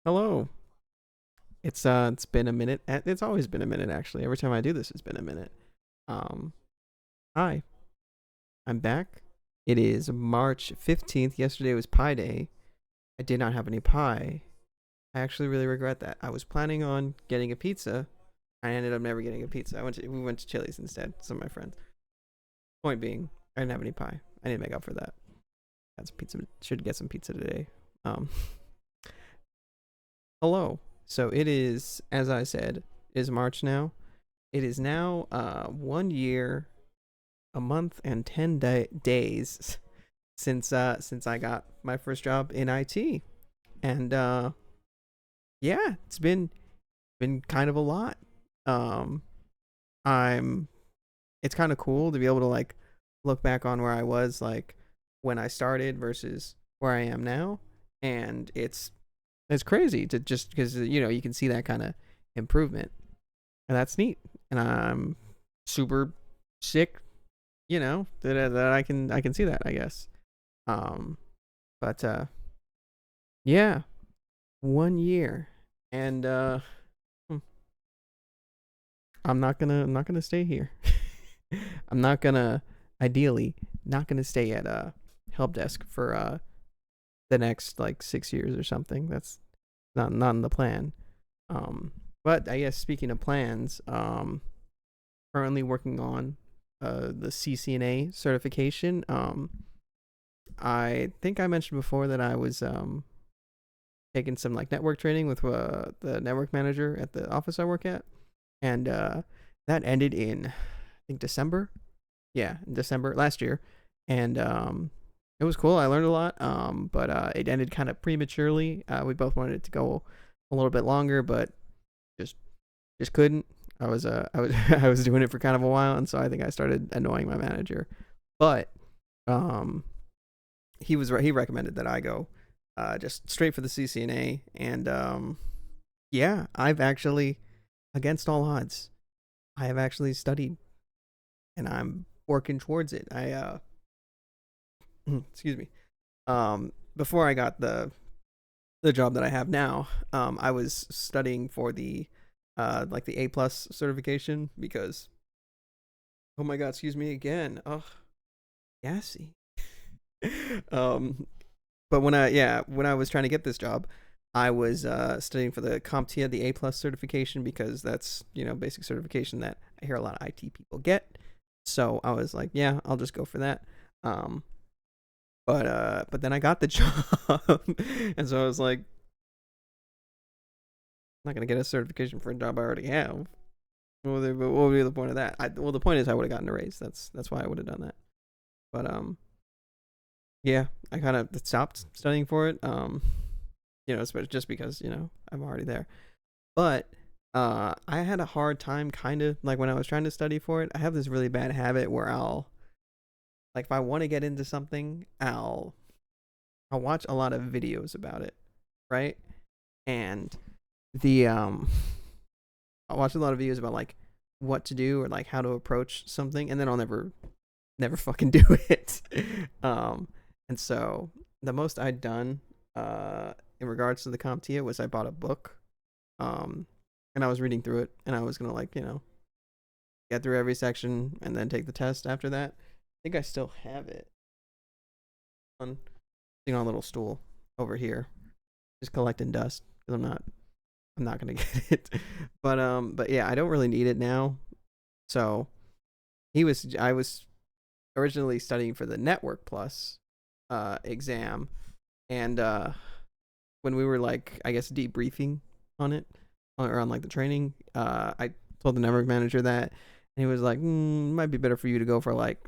Hello. It's been a minute. It's always been a minute actually. Every time I do this it's been a minute. Um Hi. I'm back. It is March 15th. Yesterday was Pie Day. I did not have any pie. I actually really regret that. I was planning on getting a pizza. I ended up never getting a pizza. We went to Chili's instead, some of my friends. Point being, I didn't have any pie. I need to make up for that. Got some pizza. Should get some pizza today. Um Hello. So it is, as I said, is March now. It is now 1 year, a month, and 10 days since I got my first job in IT, and yeah, it's been kind of a lot. Um, I'm it's kind of cool to be able to like look back on where I was like when I started versus where I am now, and it's crazy to just because you can see that kind of improvement, and that's neat. And I'm super sick, that I can see that, I guess. Um, but yeah, 1 year, and hmm, I'm not gonna stay here. I'm not gonna ideally not gonna stay at help desk for the next like 6 years or something. That's not in the plan. Um, but I guess speaking of plans, currently working on the CCNA certification. I think I mentioned before that I was taking some like network training with the network manager at the office I work at, and that ended in I think December. Yeah, in December last year, and it was cool. I learned a lot, but it ended kind of prematurely. We both wanted it to go a little bit longer, but just just couldn't. I was I was doing it for kind of a while, and so I think I started annoying my manager. But um, he recommended that I go just straight for the CCNA, and yeah, I've actually, against all odds, I have actually studied, and I'm working towards it. I excuse me. Before I got the job that I have now, I was studying for the like the A+ certification because, oh my god, excuse me again. Oh, gassy. um, but when I was trying to get this job, I was studying for the CompTIA, the A+ certification, because that's basic certification that I hear a lot of IT people get. So I was like, yeah, I'll just go for that. Um, but then I got the job, and so I was like, I'm not gonna get a certification for a job I already have. What would be the point of that? Well, the point is I would have gotten a raise. That's why I would have done that. But yeah, I kind of stopped studying for it. Especially just because I'm already there. But I had a hard time kind of like when I was trying to study for it. I have this really bad habit where I'll like if I want to get into something, I'll watch a lot of videos about it, right? And the I'll watch a lot of videos about like what to do or like how to approach something, and then I'll never fucking do it. um, and so the most I'd done in regards to the CompTIA was I bought a book, um, and I was reading through it, and I was gonna like get through every section and then take the test after that. I think I still have it on sitting on a little stool over here, just collecting dust because I'm not gonna get it. But yeah, I don't really need it now. So I was originally studying for the Network Plus exam, and when we were like I guess debriefing on it or on like the training, I told the network manager that, and he was like, it might be better for you to go for like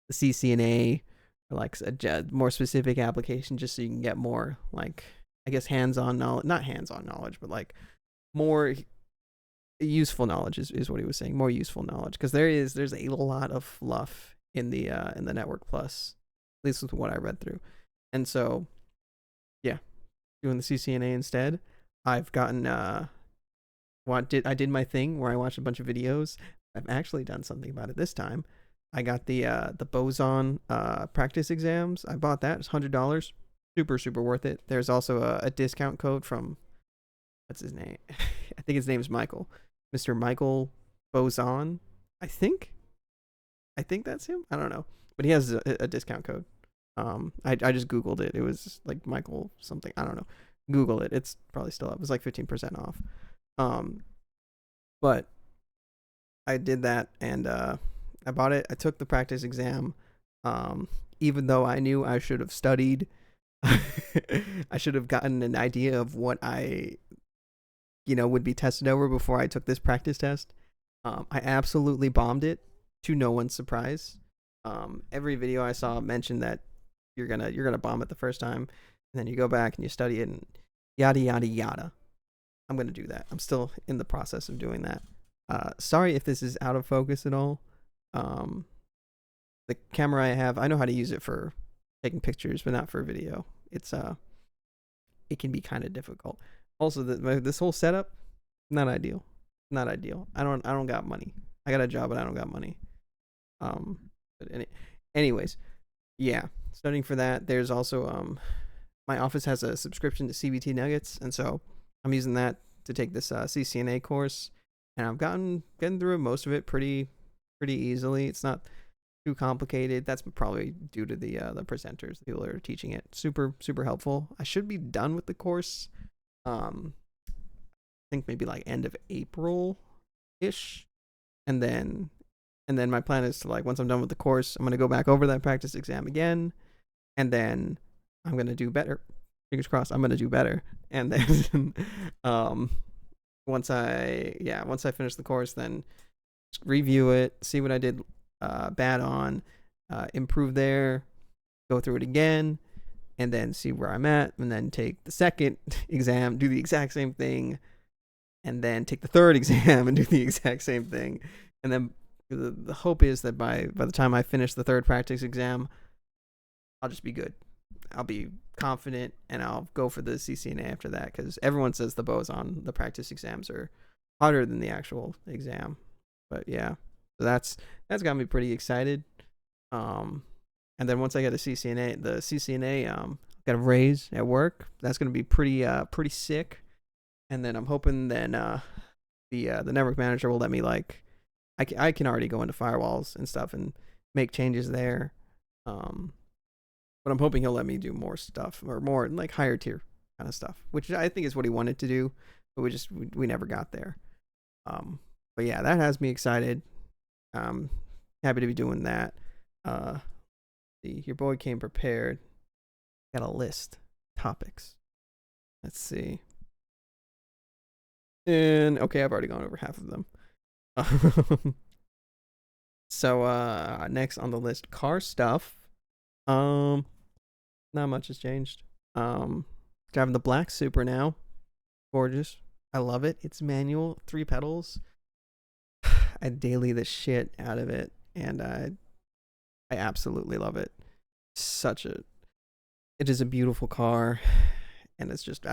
the CCNA or like a more specific application, just so you can get more like I guess hands-on knowledge, not hands-on knowledge, but like more useful knowledge is what he was saying. More useful knowledge, because there's a lot of fluff in the Network Plus, at least with what I read through. And so yeah, doing the CCNA instead. I've gotten I did my thing where I watched a bunch of videos. I've actually done something about it this time. I got the boson practice exams. I bought that. It's $100. Super worth it. There's also a discount code from what's his name? I think his name's Michael, Mr. Michael Boson. I think that's him. I don't know, but he has a discount code. I just googled it. It was like Michael something. I don't know. Google it. It's probably still up. It's like 15% off. But I did that and I bought it. I took the practice exam. Even though I knew I should have studied, I should have gotten an idea of what I, would be tested over before I took this practice test. I absolutely bombed it, to no one's surprise. Every video I saw mentioned that you're gonna bomb it the first time, and then you go back and you study it and yada yada yada. I'm gonna do that. I'm still in the process of doing that. Sorry if this is out of focus at all. The camera I have, I know how to use it for taking pictures, but not for video. It can be kind of difficult. Also, this whole setup, not ideal. Not ideal. I don't got money. I got a job, but I don't got money. Anyways, yeah, studying for that. There's also my office has a subscription to CBT Nuggets, and so I'm using that to take this CCNA course, and I've getting through most of it pretty easily. It's not too complicated. That's probably due to the presenters, the people that are teaching it. Super helpful. I should be done with the course. I think maybe like end of April ish, and then my plan is to, like, once I'm done with the course, I'm gonna go back over that practice exam again, and then I'm gonna do better. Fingers crossed, I'm gonna do better. And then once I finish the course, then review it, see what I did bad on, improve there, go through it again, and then see where I'm at, and then take the second exam, do the exact same thing, and then take the third exam and do the exact same thing. And then the hope is that by the time I finish the third practice exam, I'll just be good. I'll be confident, and I'll go for the CCNA after that, because everyone says the boson, the practice exams, are harder than the actual exam. But yeah, so that's got me pretty excited. And then once I get a CCNA, the CCNA got a raise at work. That's gonna be pretty sick. And then I'm hoping then the network manager will let me, like, I can already go into firewalls and stuff and make changes there. But I'm hoping he'll let me do more stuff, or more like higher tier kind of stuff, which I think is what he wanted to do, but we never got there. But yeah, that has me excited. Happy to be doing that. Your boy came prepared. Got a list topics. Let's see. And okay, I've already gone over half of them. So next on the list, car stuff. Not much has changed. Driving the black Supra now. Gorgeous. I love it. It's manual, 3 pedals. I daily the shit out of it, and I absolutely love it. It is a beautiful car, and it's just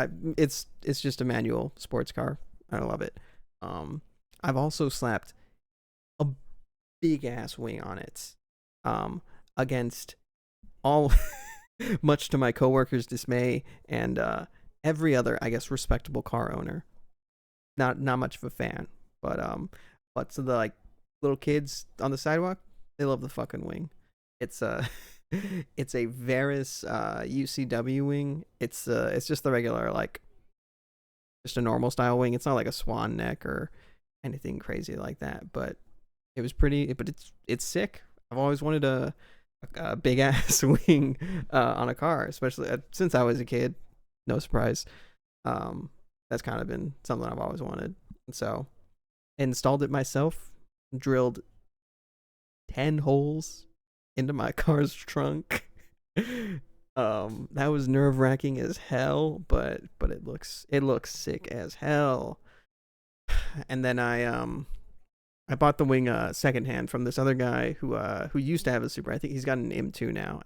a manual sports car. I love it. I've also slapped a big ass wing on it, against all, much to my coworkers' dismay, and every other, I guess, respectable car owner. Not much of a fan, but to the, like, little kids on the sidewalk, they love the fucking wing. It's it's a Veris UCW wing. It's just the regular, like, just a normal style wing. It's not like a swan neck or anything crazy like that, but it was pretty. But it's sick. I've always wanted a big ass wing on a car, especially since I was a kid. No surprise. That's kind of been something I've always wanted, and so I installed it myself. Drilled 10 holes into my car's trunk. That was nerve-wracking as hell, but it looks sick as hell. And then I bought the wing secondhand from this other guy who used to have a Supra. I think he's got an M2 now,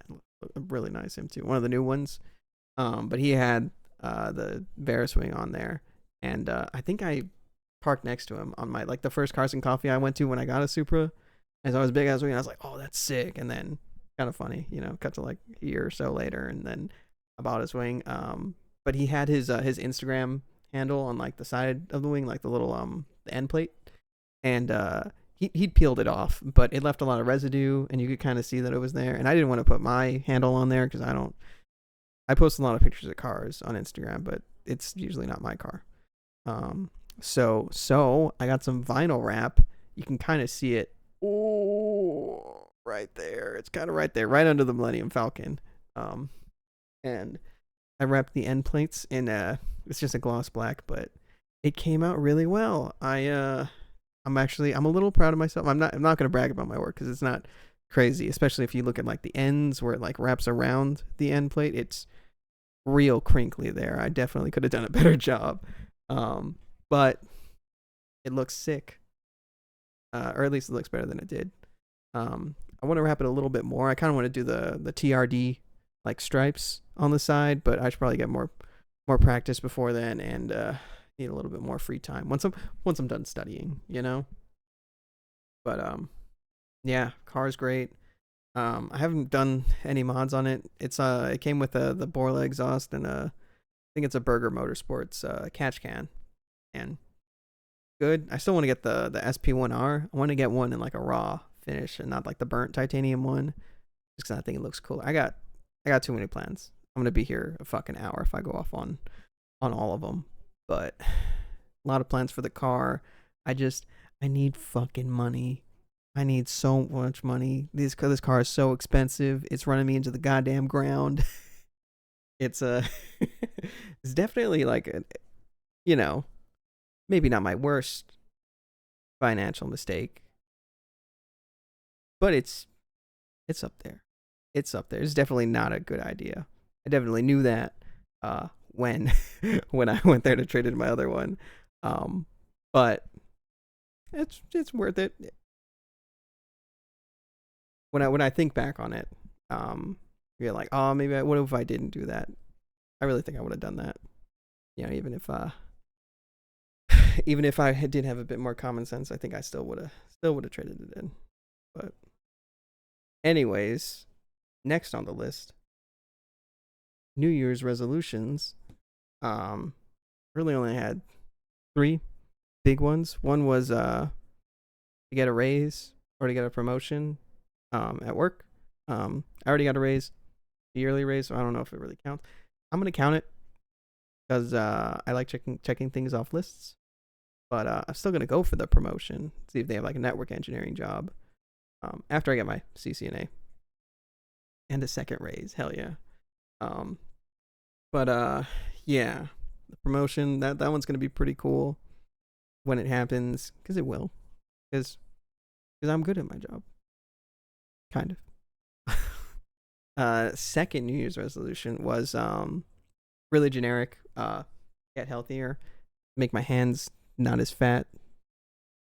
a really nice M2, one of the new ones. But he had the Veris wing on there, and I think I parked next to him on my, like, the first Cars and Coffee I went to when I got a Supra. As I was big ass wing, I was like, oh, that's sick. And then, kind of funny, cut to like a year or so later, and then I bought his wing. But he had his Instagram handle on like the side of the wing, like the little the end plate, and he'd peeled it off, but it left a lot of residue, and you could kind of see that it was there. And I didn't want to put my handle on there because I post a lot of pictures of cars on Instagram, but it's usually not my car. So I got some vinyl wrap. You can kind of see it. Oh, right there. It's kind of right there, right under the Millennium Falcon. And I wrapped the end plates in it's just a gloss black, but it came out really well. I'm a little proud of myself. I'm not gonna brag about my work because it's not crazy, especially if you look at like the ends where it like wraps around the end plate. It's real crinkly there. I definitely could have done a better job. But it looks sick. Or at least it looks better than it did. I want to wrap it a little bit more. I kind of want to do the TRD like stripes on the side, but I should probably get more practice before then, and need a little bit more free time once I'm done studying, you know. But yeah, car's great. I haven't done any mods on it. It came with the Borla exhaust and I think it's a Burger Motorsports catch can, and good. I still want to get the SP1R. I want to get one in like a raw finish and not like the burnt titanium one, just because I think it looks cool. I got too many plans. I'm gonna be here a fucking hour if I go off on all of them. But a lot of plans for the car. I need fucking money. I need so much money. This car is so expensive. It's running me into the goddamn ground. It's it's definitely like you know, maybe not my worst financial mistake, but it's up there. It's up there. It's definitely not a good idea. I definitely knew that when I went there to trade in my other one. But it's worth it. When I think back on it, you're like, oh, maybe what if I didn't do that? I really think I would have done that. You know, even if I did have a bit more common sense, I think I still would have traded it in. But anyways, next on the list, New Year's resolutions. Really only had 3 big ones. One was to get a raise or to get a promotion at work. I already got a raise, a yearly raise, so I don't know if it really counts. I'm gonna count it because I like checking things off lists. But I'm still gonna go for the promotion. See if they have like a network engineering job after I get my CCNA and a second raise. Hell yeah. But yeah, the promotion that one's gonna be pretty cool when it happens, because it will, because I'm good at my job, kind of. Second New Year's resolution was really generic. Get healthier, make my hands not as fat.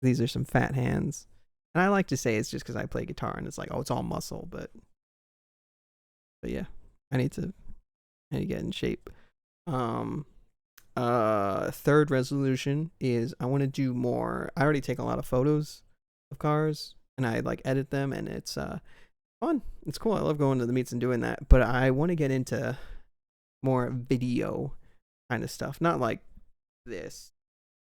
These are some fat hands, and I like to say it's just because I play guitar and it's like, oh, it's all muscle, but yeah, I need to get in shape. Third resolution is I want to do more. I already take a lot of photos of cars and I like edit them, and it's fun. It's cool. I love going to the meets and doing that, but I want to get into more video kind of stuff, not like this,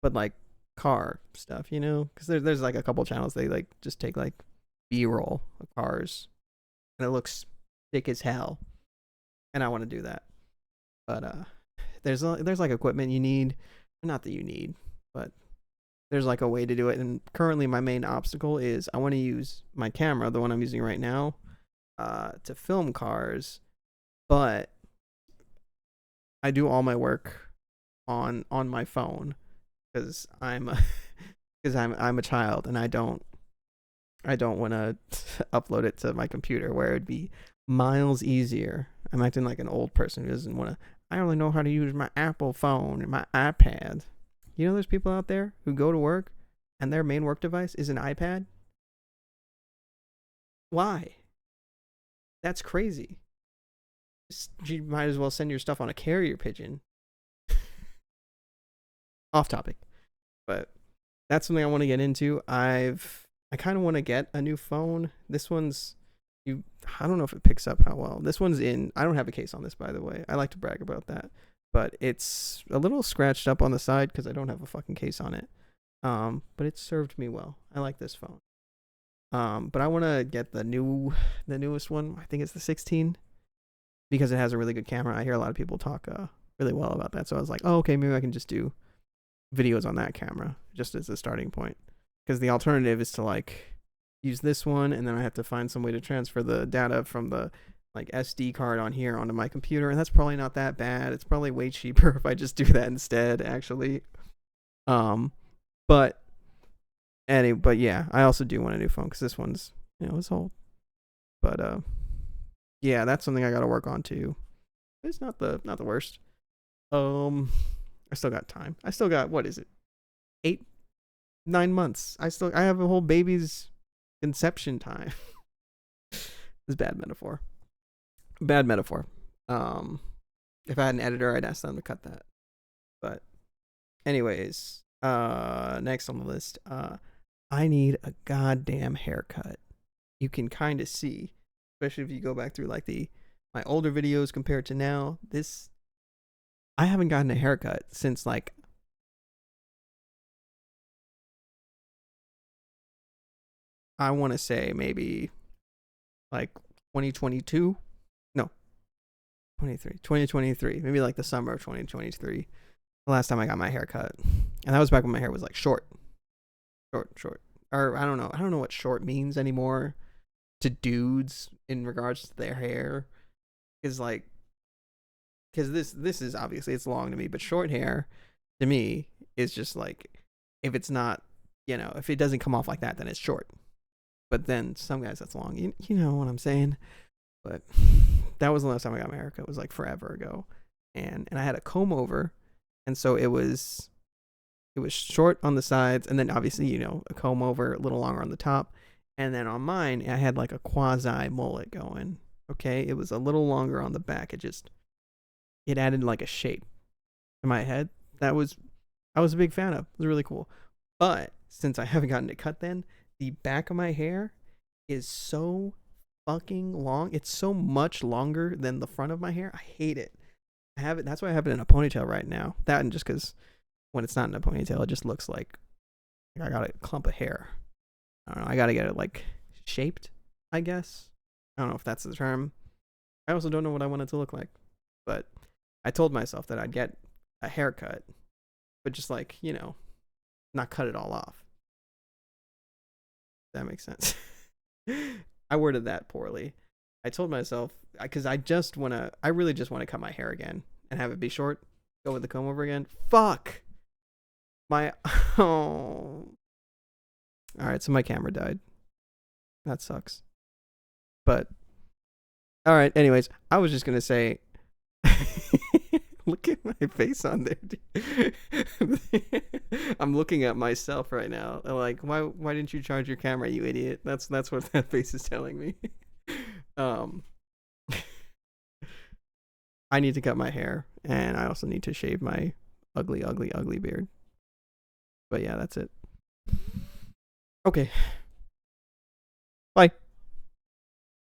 but like car stuff, you know, because there's like a couple channels they like just take like B-roll of cars and it looks thick as hell, and I want to do that. But there's like equipment you need, not that you need, but there's like a way to do it. And currently my main obstacle is I want to use my camera, the one I'm using right now, to film cars, but I do all my work on my phone because I'm a child, and I don't want to upload it to my computer where it'd be miles easier. I'm acting like an old person who doesn't want to. I only know how to use my Apple phone and my iPad. You know, there's people out there who go to work and their main work device is an iPad. Why? That's crazy. You might as well send your stuff on a carrier pigeon. Off topic, but that's something I want to get into. I kind of want to get a new phone. This one's I don't know if it picks up how well. This one's in. I don't have a case on this, by the way. I like to brag about that. but it's a little scratched up on the side because I don't have a fucking case on it. But it served me well. I like this phone. But I want to get the newest one. I think it's the 16 because it has a really good camera. I hear a lot of people talk really well about that. So I was like, oh, okay, maybe I can just do videos on that camera just as a starting point. Because the alternative is to like use this one, and then I have to find some way to transfer the data from the like SD card on here onto my computer, and that's probably not that bad. It's probably way cheaper if I just do that instead, actually. But yeah, I also do want a new phone because this one's, it's old. But yeah, that's something I got to work on too. It's not the worst. I still got time. I still got, what is it, 8-9 months. I have a whole baby's conception time. It's bad metaphor. If I had an editor, I'd ask them to cut that. But anyways, next on the list, I need a goddamn haircut. You can kind of see, especially if you go back through like my older videos compared to now. I haven't gotten a haircut since like I want to say maybe like 2022. No, 2023. Maybe like the summer of 2023. The last time I got my hair cut. And that was back when my hair was like short. Or I don't know what short means anymore to dudes in regards to their hair. Is like, because this is obviously, it's long to me, but short hair to me is just like, if it's not, if it doesn't come off like that, then it's short. But then some guys, that's long. You know what I'm saying? But that was the last time I got my haircut. It was like forever ago. And I had a comb over. And so it was short on the sides. And then obviously, a comb over, a little longer on the top. And then on mine, I had like a quasi mullet going. Okay. It was a little longer on the back. It added like a shape to my head. I was a big fan of. It was really cool. But since I haven't gotten it cut then, the back of my hair is so fucking long. It's so much longer than the front of my hair. I hate it. That's why I have it in a ponytail right now. That, and just because when it's not in a ponytail, it just looks like I got a clump of hair. I don't know. I got to get it like shaped, I guess. I don't know if that's the term. I also don't know what I want it to look like. But I told myself that I'd get a haircut, but just like, not cut it all off. That makes sense. I worded that poorly. I told myself, because I really just want to cut my hair again and have it be short, go with the comb over again. Fuck! Oh. Alright, so my camera died. That sucks. But, alright, anyways, I was just going to say, look at my face on there, dude. I'm looking at myself right now. Like, why didn't you charge your camera, you idiot? That's what that face is telling me. I need to cut my hair, and I also need to shave my ugly beard. But yeah, that's it. Okay. Bye.